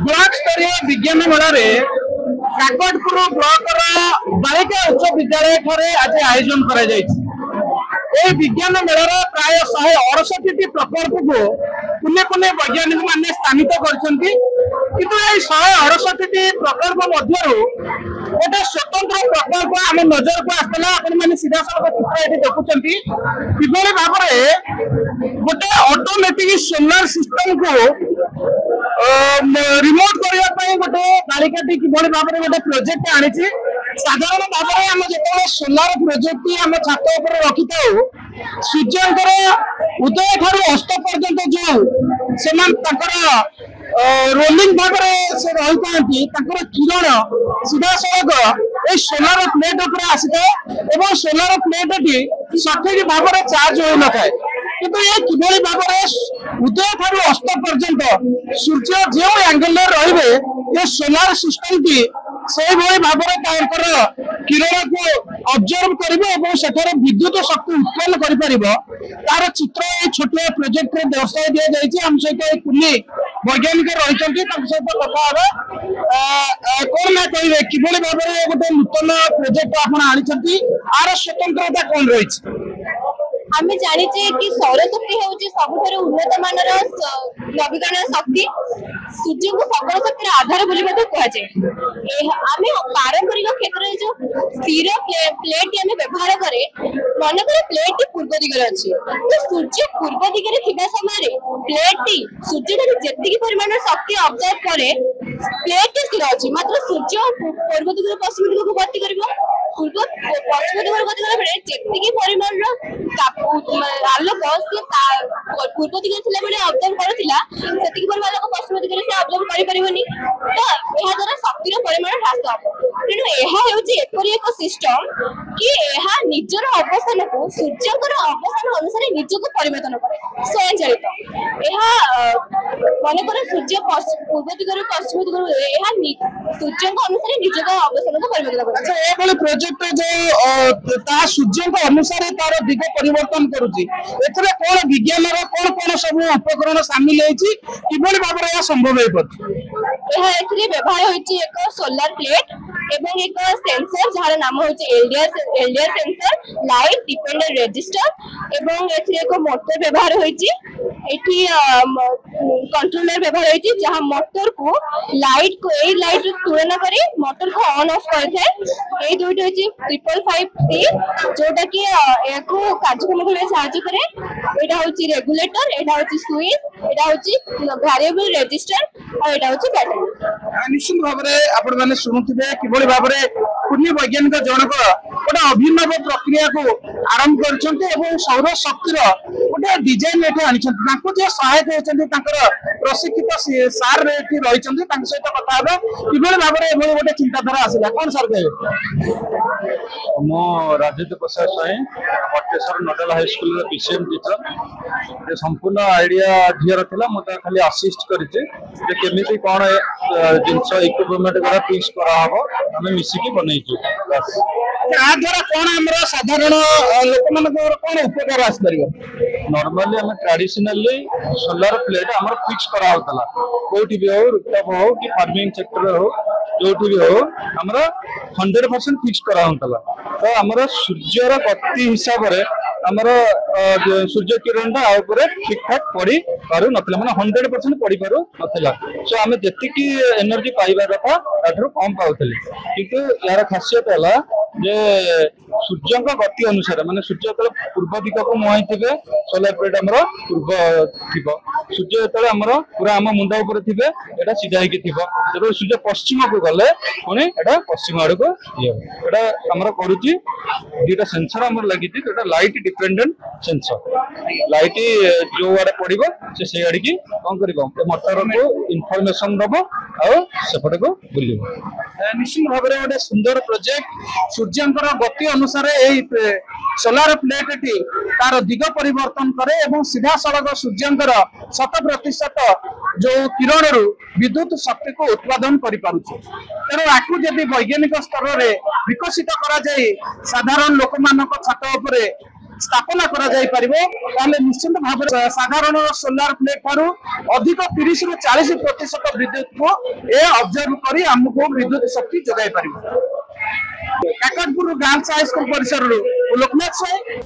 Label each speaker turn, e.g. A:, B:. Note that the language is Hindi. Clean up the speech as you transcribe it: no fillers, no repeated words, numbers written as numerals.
A: ब्लॉक स्तरीय विज्ञान मेला काकटपुर ब्लॉक बालिका उच्च विद्यालय आज आयोजन कर विज्ञान मेलार प्राय 168 प्रकल्प को पुणे पुणे वैज्ञानिक मान स्थानित कर 168 प्रकल्प गोटे स्वतंत्र प्रकल्प आम नजर को आसला आपने सीधा सड़क चित्र ये देखुं किभली भाव में गोटे ऑटोमेटिक सोलार सिस्टम को रिमोट करने गोटे बालिकाटी किभली भाव में गोटे प्रोजेक्ट आनी साधारण भाव में आम जो सोलार प्रोजेक्ट आम छात उपर रखी था सूर्यंकर उदय ठार अस्त पर्यंत जो से रोलिंग भाव से रही था किरण सीधा सड़क ये सोलार प्लेट उपर आसी था सोलार प्लेट टी सठिक भाव में चार्ज हो न था किंतु ये किभली भाव में उदय ठार अस्त पर्यंत सूर्य जो एंगल रे ये सोलार सिस्टम टी से भाव में किरण को ऑब्जर्व कर विद्युत शक्ति उत्पन्न कर चित्र छोट प्रोजेक्ट दर्शाई दि जाए आम सहित कुली वैज्ञानिक रही सहित कथा कौन ना कहे किभली भाव में गोटे नूतन प्रोजेक्ट आप आनी आर स्वतंत्रता कौन रही
B: आम जाने कि सौरशक्ति हूँ सब उन्नत मानर नवीकरण शक्ति सूर्य को सकल शक्ति आधार बोली कहुए आम पारंपरिक क्षेत्र में जो स्थिर प्लेट आम व्यवहार करे मन कर प्लेट पूर्व दिगरे अच्छी तो सूर्य पूर्व दिगरे थिबा समय प्लेट टी सूर्य जी परिमाण शक्ति अब्जर्व करे प्लेट स्थिर अच्छी मात्र सूर्य पूर्व दिगरे पश्चिम दिग को गति कर पूर्व पश्चिम दिग गति कला जी परिमाण आलोक पूर्व दिगरे अब्जर्व करती परिमाण पश्चिम दिगरे से अब्जर्व करें तो यह द्वारा शक्तिर परिमाण ह्रास हम तेणु यह एक सिस्टम कि निजर अवस्थान को सूर्यंकर अवस्थान अनुसार निजक परिवर्तन करे स्वयं चलित मनकर सूर्य पूर्व दिगरू पश्चिम दिगरू सूर्य अनुसार निजक अवस्थान को परिवर्तन करे
A: प्रोजेक्ट जो सूर्य अनुसार तार दिग परिवर्तन करुच्ची कौन विज्ञान कौन कौन सब उपकरण सामिल होभली भाव में संभव हो
B: व्यवहार एक सोलार प्लेट एवं एक सेंसर जार नाम होची LDR sensor light dependent register एवं एक मोटर व्यवहार होची एठी कंट्रोलर व्यवहार होची जहां मोटर को लाइट तुलना करी मोटर को ऑन ऑफ करथे ए दुइटा होची 555C जोटा कि एको कार्यक्रम करे सहायता करे एटा होची रेगुलेटर एटा होची स्विच एटा होची वेरिएबल रजिस्टर और एटा होची बैटरी
A: निश्चित भाव में आपण माने सुनुथिबे किभली भाव में कुनी वैज्ञानिक जनक गोटे अभिनव प्रक्रिया को आरंभ कर सौर शक्तिर गोटे डिजाइन ये आनी जो सहायक होती प्रशिक्षित सार रही सहित कथा किभली भाव में गोटे चिंताधारा आसला कौन सार कहे
C: मो Rajniti Prasad Sai Pateshwar nodal high school PCM teacher संपूर्ण आइडिया झीर था मुझे खाली असिस्ट करमी कौन जिनस इक्विपमेंट गुरा फिक्स कराव आम मिसिकी बनईचु
A: द्वारा कौन आमर साधारण लोक मान कौन उपकार आसपर
C: नॉर्मली आम ट्रेडिशनली सोलार प्लेट आम फिक्स कराला कौटी भी हो रूपटॉप हो कि फार्मिंग सेक्टर हो जो भी हो आमर 100% फिक्स कराला तो आमर सूर्यर गति हिसाब से आमर सूर्य किरण ठीक ठाक पड़ी पार ना मैंने 100% पड़ी पार ना सो आम जी एनर्जी पाइबा कथा कम पाऊली किंतु यार खासियत है जे सूर्य गति अनुसार माने सूर्य जो पूर्व दिग को मुहाई थे सोलार प्लेट आमर पूर्व थी सूर्य जो पूरा आम मुंड उपर थे यहाँ सीधा जो सूर्य पश्चिम को गले पुणी एटा पश्चिम आड़ को ये आमर करुच्ची दुटा सेंसर आमर लगी लाइट डिपेंडेंट सेंसर लाइट जो आड़े पड़ो से आड़ की कौन कर मोटर को इनफॉरमेशन दब आउट को बुल
A: निश्चित भाव में गोटे सुंदर प्रोजेक्ट सूर्यंकर गति अनुसार सोलार प्लेट टी तार दिग परिवर्तन करे एवं सीधा सड़क सूर्यंकर 100% जो किरण रु विद्युत शक्ति को उत्पादन करि पारुछु तेणु आकु जदि वैज्ञानिक स्तर में विकसित करा जाए साधारण लोक मानक छात उपरे स्थापना करा जाई परिबो ताले निश्चित भाव साधारण सोलार प्लेट ठारू अधिक 30 रु 40% विद्युत को ए ऑब्जर्व करी हमको विद्युत शक्ति जोगाई परिबो। काकटपुर गार्ल्स हाई स्कूल परिसर लोकनाथ साई।